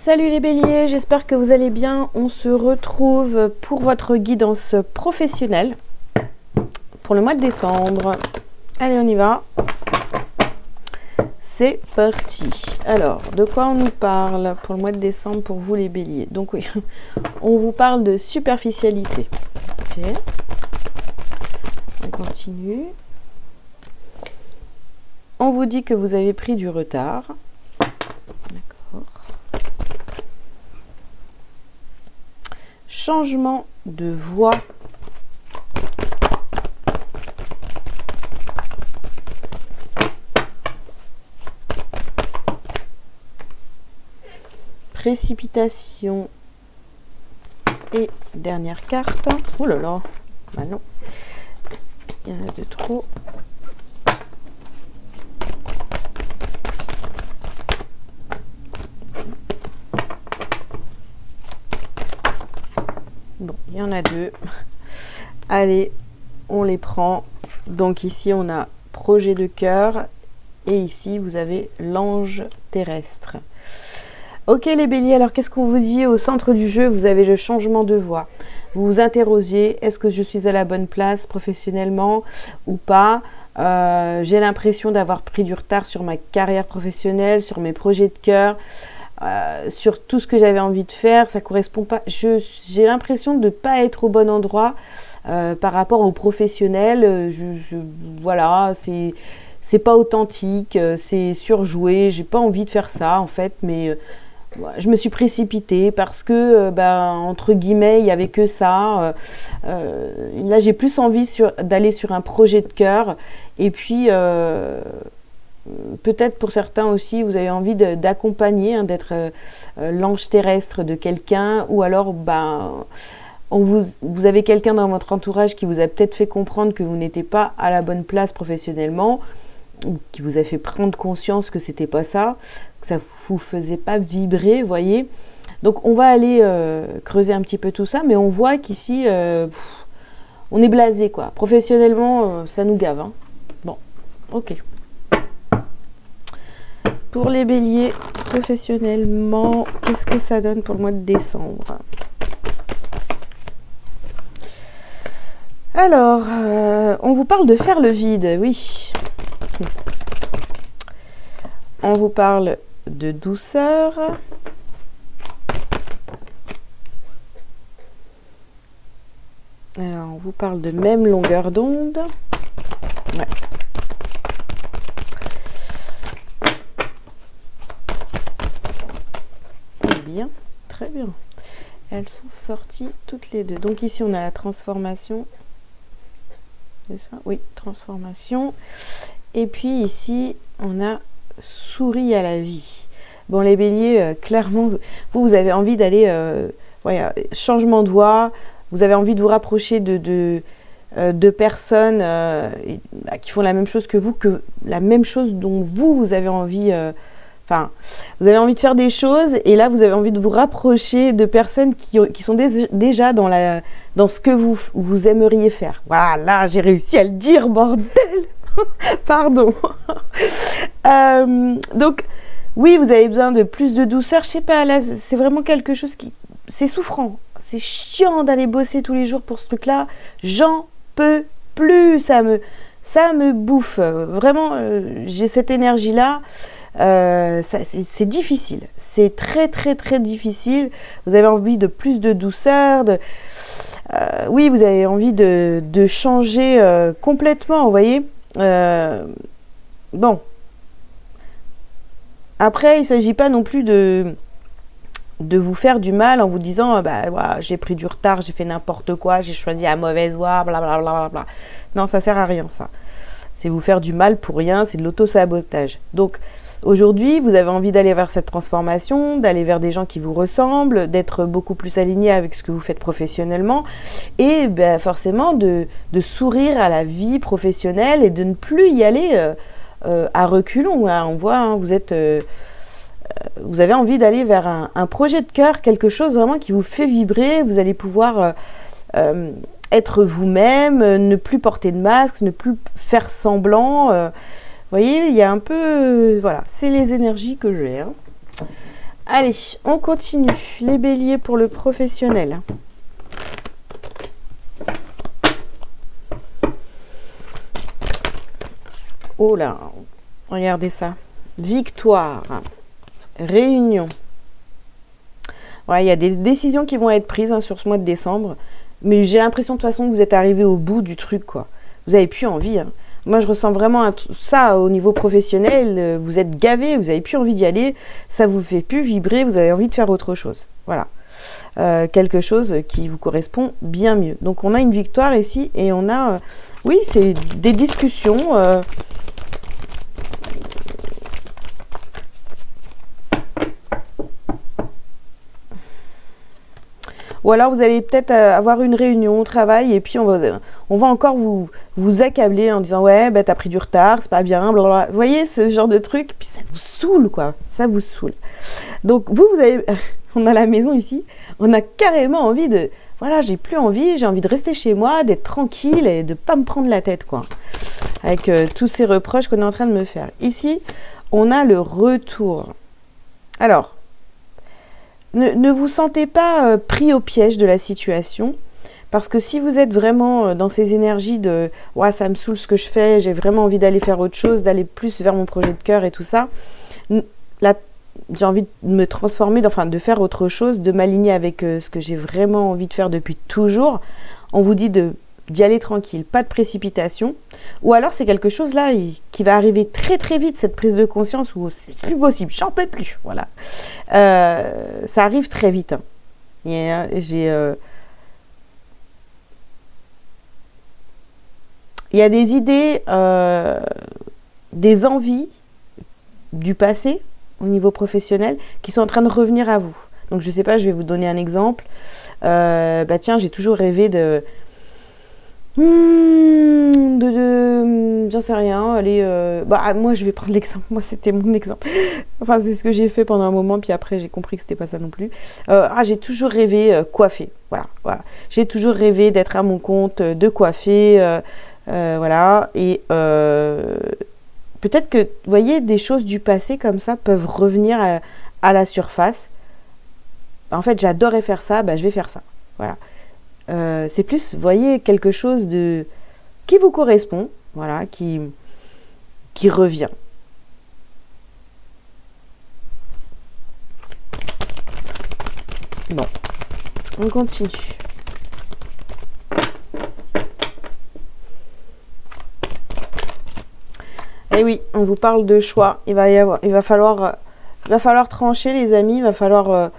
Salut les béliers, j'espère que vous allez bien. On se retrouve pour votre guidance professionnelle pour le mois de décembre. Allez, on y va. C'est parti. Alors, de quoi on nous parle pour le mois de décembre pour vous les béliers? Donc oui, on vous parle de superficialité. Ok. On continue. On vous dit que vous avez pris du retard. Changement de voix. Précipitation. Et dernière carte. Oh là là. Bah non. Il y en a de trop. Bon, il y en a deux. Allez, on les prend. Donc ici, on a projet de cœur. Et ici, vous avez l'ange terrestre. Ok les béliers, alors qu'est-ce qu'on vous dit? Au centre du jeu, vous avez le changement de voie. Vous vous interrogez, est-ce que je suis à la bonne place professionnellement ou pas? J'ai l'impression d'avoir pris du retard sur ma carrière professionnelle, sur mes projets de cœur. Sur tout ce que j'avais envie de faire, ça correspond pas. J'ai l'impression de ne pas être au bon endroit par rapport aux professionnels. Voilà, c'est pas authentique, c'est surjoué. J'ai pas envie de faire ça en fait, mais je me suis précipitée parce que, entre guillemets, il n'y avait que ça. Là, j'ai plus envie d'aller sur un projet de cœur. Et puis, peut-être pour certains aussi, vous avez envie d'accompagner, d'être l'ange terrestre de quelqu'un. Ou alors, vous avez quelqu'un dans votre entourage qui vous a peut-être fait comprendre que vous n'étiez pas à la bonne place professionnellement, ou qui vous a fait prendre conscience que c'était pas ça, que ça vous faisait pas vibrer, vous voyez. Donc on va aller creuser un petit peu tout ça, mais on voit qu'ici on est blasé quoi. Professionnellement, ça nous gave. Hein. Bon, ok. Pour les béliers, professionnellement, qu'est-ce que ça donne pour le mois de décembre? Alors, on vous parle de faire le vide, oui. On vous parle de douceur. Alors, on vous parle de même longueur d'onde. Ouais. Bien, très bien. Elles sont sorties toutes les deux. Donc ici, on a la transformation. C'est ça? Oui, transformation. Et puis ici, on a souris à la vie. Bon, les béliers, clairement, vous avez envie d'aller... changement de voie. Vous avez envie de vous rapprocher de personnes qui font la même chose que vous, la même chose dont vous avez envie... vous avez envie de faire des choses et là, vous avez envie de vous rapprocher de personnes qui sont déjà dans ce que vous aimeriez faire. Voilà, là, j'ai réussi à le dire, bordel. Pardon. Donc, oui, vous avez besoin de plus de douceur. Je sais pas, là, c'est vraiment quelque chose qui... C'est souffrant. C'est chiant d'aller bosser tous les jours pour ce truc-là. J'en peux plus. Ça me bouffe. Vraiment, j'ai cette énergie-là. C'est difficile, c'est très très très difficile. Vous avez envie de plus de douceur, oui, vous avez envie de changer complètement, vous voyez. Bon, après il ne s'agit pas non plus de vous faire du mal en vous disant voilà, j'ai pris du retard, j'ai fait n'importe quoi, j'ai choisi la mauvaise voie, blablabla. Non, ça sert à rien ça. C'est vous faire du mal pour rien, c'est de l'auto-sabotage. Donc aujourd'hui, vous avez envie d'aller vers cette transformation, d'aller vers des gens qui vous ressemblent, d'être beaucoup plus aligné avec ce que vous faites professionnellement et forcément de sourire à la vie professionnelle et de ne plus y aller à reculons. Hein. On voit, hein, vous avez envie d'aller vers un projet de cœur, quelque chose vraiment qui vous fait vibrer. Vous allez pouvoir être vous-même, ne plus porter de masque, ne plus faire semblant. Vous voyez, il y a un peu... voilà, c'est les énergies que j'ai. Hein. Allez, on continue. Les béliers pour le professionnel. Oh là, regardez ça. Victoire. Réunion. Ouais, il y a des décisions qui vont être prises sur ce mois de décembre. Mais j'ai l'impression de toute façon que vous êtes arrivé au bout du truc, quoi. Vous n'avez plus envie. Hein. Moi, je ressens vraiment ça au niveau professionnel. Vous êtes gavé, vous n'avez plus envie d'y aller. Ça vous fait plus vibrer, vous avez envie de faire autre chose. Voilà. Quelque chose qui vous correspond bien mieux. Donc, on a une victoire ici et on a... oui, c'est des discussions... Ou alors vous allez peut-être avoir une réunion au travail et puis on va encore vous accabler en disant ouais bah t'as pris du retard, c'est pas bien, blablabla. Vous voyez ce genre de truc, puis ça vous saoule quoi, ça vous saoule. Donc vous avez, on a la maison ici, on a carrément envie de, voilà j'ai plus envie, j'ai envie de rester chez moi, d'être tranquille et de pas me prendre la tête quoi. Avec tous ces reproches qu'on est en train de me faire. Ici on a le retour. Alors, ne vous sentez pas pris au piège de la situation, parce que si vous êtes vraiment dans ces énergies de « ouais, ça me saoule ce que je fais, j'ai vraiment envie d'aller faire autre chose, d'aller plus vers mon projet de cœur et tout ça », là, j'ai envie de me transformer, enfin de faire autre chose, de m'aligner avec ce que j'ai vraiment envie de faire depuis toujours. On vous dit d'y aller tranquille, pas de précipitation. Ou alors c'est quelque chose là qui va arriver très très vite, cette prise de conscience où c'est plus possible, j'en peux plus, voilà. Ça arrive très vite. Hein. Il y a des idées, des envies du passé au niveau professionnel qui sont en train de revenir à vous. Donc je sais pas, je vais vous donner un exemple. Bah tiens, j'ai toujours rêvé j'en sais rien, allez, moi je vais prendre l'exemple, moi c'était mon exemple, enfin c'est ce que j'ai fait pendant un moment, puis après j'ai compris que c'était pas ça non plus. J'ai toujours rêvé coiffer, voilà, j'ai toujours rêvé d'être à mon compte, de coiffer, voilà, et peut-être que, vous voyez, des choses du passé comme ça peuvent revenir à la surface. En fait j'adorais faire ça, je vais faire ça, voilà. C'est plus, vous voyez, quelque chose qui vous correspond, voilà, qui revient. Bon, on continue. Et oui, on vous parle de choix. Il va falloir trancher, les amis. Il va falloir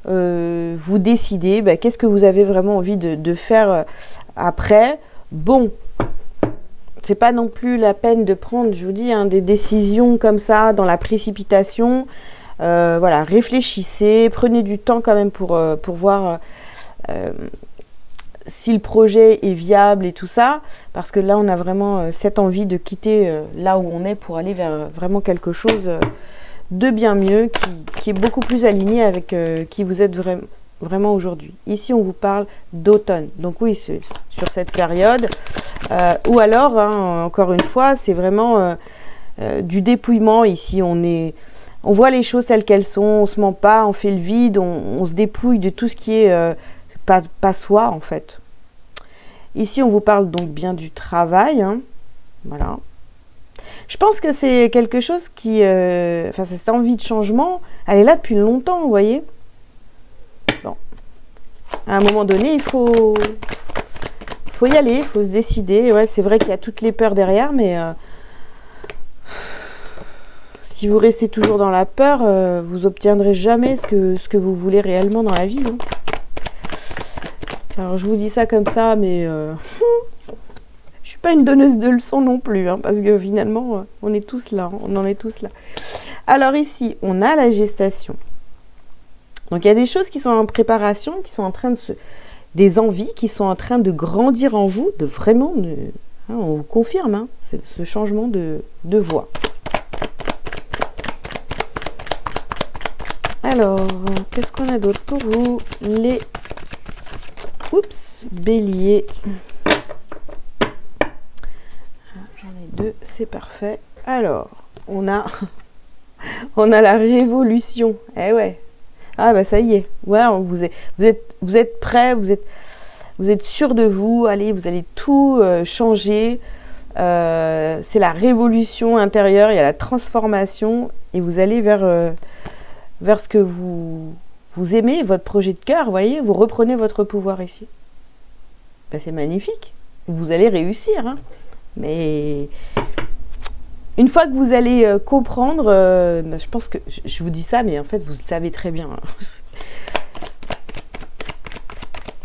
vous décider. Qu'est-ce que vous avez vraiment envie de faire après. Bon, c'est pas non plus la peine de prendre, je vous dis, des décisions comme ça dans la précipitation. Voilà, réfléchissez, prenez du temps quand même pour voir si le projet est viable et tout ça, parce que là on a vraiment cette envie de quitter là où on est pour aller vers vraiment quelque chose de bien mieux, qui est beaucoup plus aligné avec qui vous êtes vraiment aujourd'hui. Ici on vous parle d'automne, donc oui, c'est sur cette période, ou alors, encore une fois, c'est vraiment du dépouillement. Ici on voit les choses telles qu'elles sont, on se ment pas, on fait le vide, on se dépouille de tout ce qui est pas soi en fait. Ici on vous parle donc bien du travail, voilà. Je pense que c'est quelque chose qui, cette envie de changement, elle est là depuis longtemps, vous voyez. Bon, à un moment donné, il faut y aller, il faut se décider. Ouais, c'est vrai qu'il y a toutes les peurs derrière, mais si vous restez toujours dans la peur, vous obtiendrez jamais ce que vous voulez réellement dans la vie. Hein. Alors je vous dis ça comme ça, mais je suis pas une donneuse de leçons non plus, parce que finalement, on est tous là, on en est tous là. Alors ici, on a la gestation. Donc il y a des choses qui sont en préparation, qui sont en train des envies qui sont en train de grandir en vous, on vous confirme, ce changement de voie. Alors, qu'est-ce qu'on a d'autre pour vous? Les béliers. J'en ai deux, c'est parfait. Alors, on a la révolution. Eh ouais, Ah bah ça y est, ouais, vous êtes prêts, vous êtes sûr de vous, allez, vous allez tout changer. C'est la révolution intérieure, il y a la transformation et vous allez vers ce que vous aimez, votre projet de cœur, vous voyez, vous reprenez votre pouvoir ici. Ben, c'est magnifique, vous allez réussir, hein. Mais une fois que vous allez comprendre, ben, je pense que je vous dis ça, mais en fait vous le savez très bien, hein.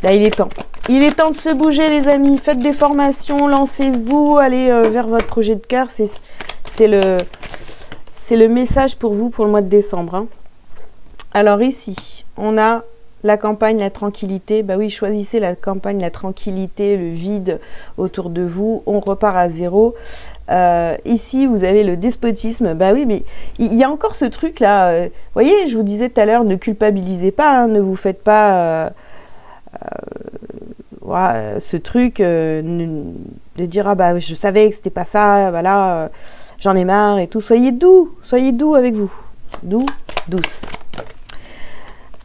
Là, il est temps. Il est temps de se bouger, les amis. Faites des formations, lancez-vous, allez vers votre projet de cœur. C'est le message pour vous pour le mois de décembre, hein. Alors ici, on a la campagne, la tranquillité. Bah oui, choisissez la campagne, la tranquillité, le vide autour de vous. On repart à zéro. Ici, vous avez le despotisme. Bah oui, mais il y a encore ce truc-là. Vous voyez, je vous disais tout à l'heure, ne culpabilisez pas, hein, ne vous faites pas... voilà, ce truc de dire ah bah je savais que c'était pas ça, voilà, j'en ai marre et tout. Soyez doux avec vous, douce.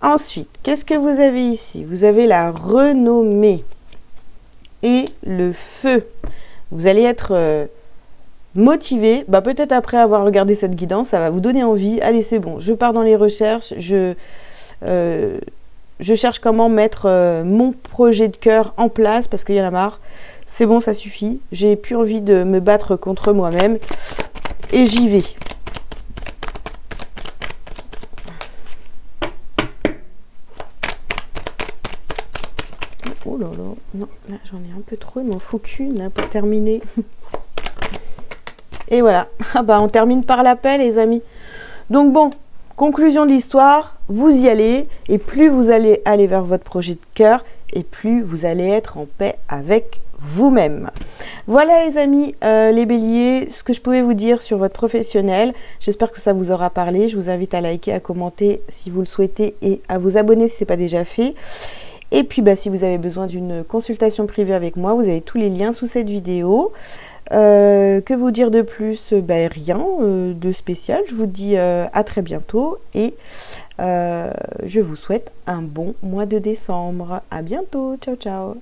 Ensuite, qu'est-ce que vous avez ici? Vous avez la renommée et le feu. Vous allez être motivé, bah peut-être après avoir regardé cette guidance, ça va vous donner envie. Allez, c'est bon, je pars dans les recherches, je cherche comment mettre mon projet de cœur en place parce qu'il y en a marre. C'est bon, ça suffit. J'ai plus envie de me battre contre moi-même. Et j'y vais. Oh là là. Non, là j'en ai un peu trop. Il m'en faut qu'une pour terminer. Et voilà. Ah bah on termine par la paix, les amis. Donc bon. Conclusion de l'histoire, vous y allez et plus vous allez aller vers votre projet de cœur et plus vous allez être en paix avec vous-même. Voilà les amis, les béliers, ce que je pouvais vous dire sur votre professionnel. J'espère que ça vous aura parlé. Je vous invite à liker, à commenter si vous le souhaitez et à vous abonner si ce n'est pas déjà fait. Et puis bah, si vous avez besoin d'une consultation privée avec moi, vous avez tous les liens sous cette vidéo. Que vous dire de plus? Ben, rien de spécial. Je vous dis à très bientôt et je vous souhaite un bon mois de décembre. À bientôt. Ciao, ciao.